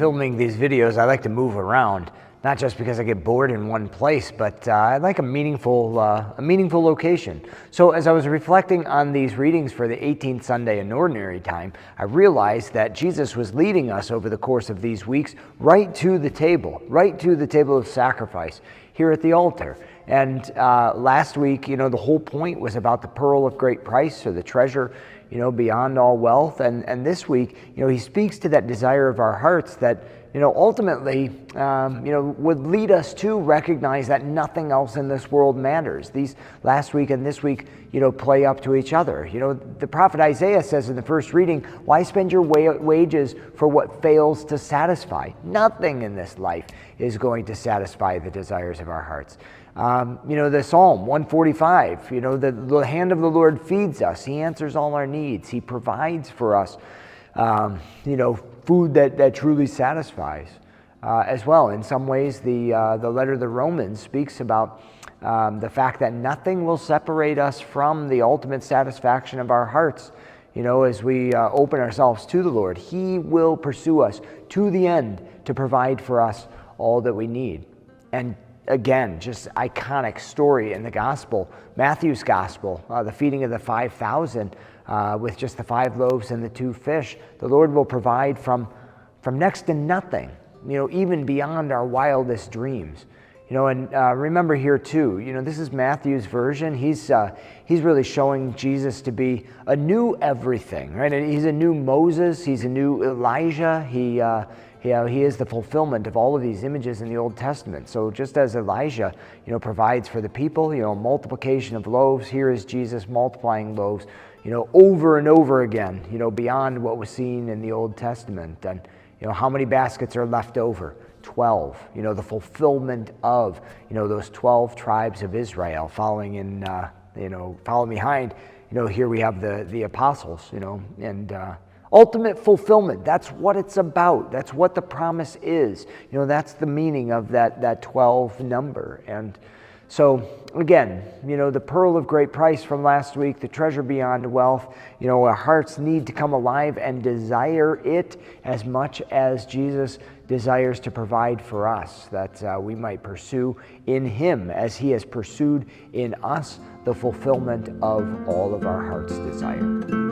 filming these videos, I like to move around, not just because I get bored in one place, but I like a meaningful location. So as I was reflecting on these readings for the 18th Sunday in Ordinary Time, I realized that Jesus was leading us over the course of these weeks right to the table of sacrifice here at the altar. And last week, the whole point was about the pearl of great price, or the treasure, beyond all wealth. And this week, he speaks to that desire of our hearts that, ultimately, would lead us to recognize that nothing else in this world matters. These last week and this week, play up to each other. The prophet Isaiah says in the first reading, "Why spend your wages for what fails to satisfy?" Nothing in this life is going to satisfy the desires of our hearts. The Psalm 145, the hand of the Lord feeds us. He answers all our needs. He provides for us, food that truly satisfies as well. In some ways, the letter to the Romans speaks about the fact that nothing will separate us from the ultimate satisfaction of our hearts. As we open ourselves to the Lord, He will pursue us to the end to provide for us all that we need. And again, just iconic story in the gospel, Matthew's gospel, the feeding of the 5,000 with just the 5 loaves and the 2 fish. The Lord will provide from next to nothing, even beyond our wildest dreams. And remember here too, this is Matthew's version. He's really showing Jesus to be a new everything, right? And he's a new Moses. He's a new Elijah. He is the fulfillment of all of these images in the Old Testament. So just as Elijah, provides for the people, multiplication of loaves, here is Jesus multiplying loaves, over and over again, beyond what was seen in the Old Testament. And, how many baskets are left over? 12. The fulfillment of, those 12 tribes of Israel following behind, here we have the apostles, and ultimate fulfillment. That's what it's about. That's what the promise is. That's the meaning of that 12 number. And so again, the pearl of great price from last week, the treasure beyond wealth, our hearts need to come alive and desire it as much as Jesus desires to provide for us, that we might pursue in Him as He has pursued in us the fulfillment of all of our heart's desire.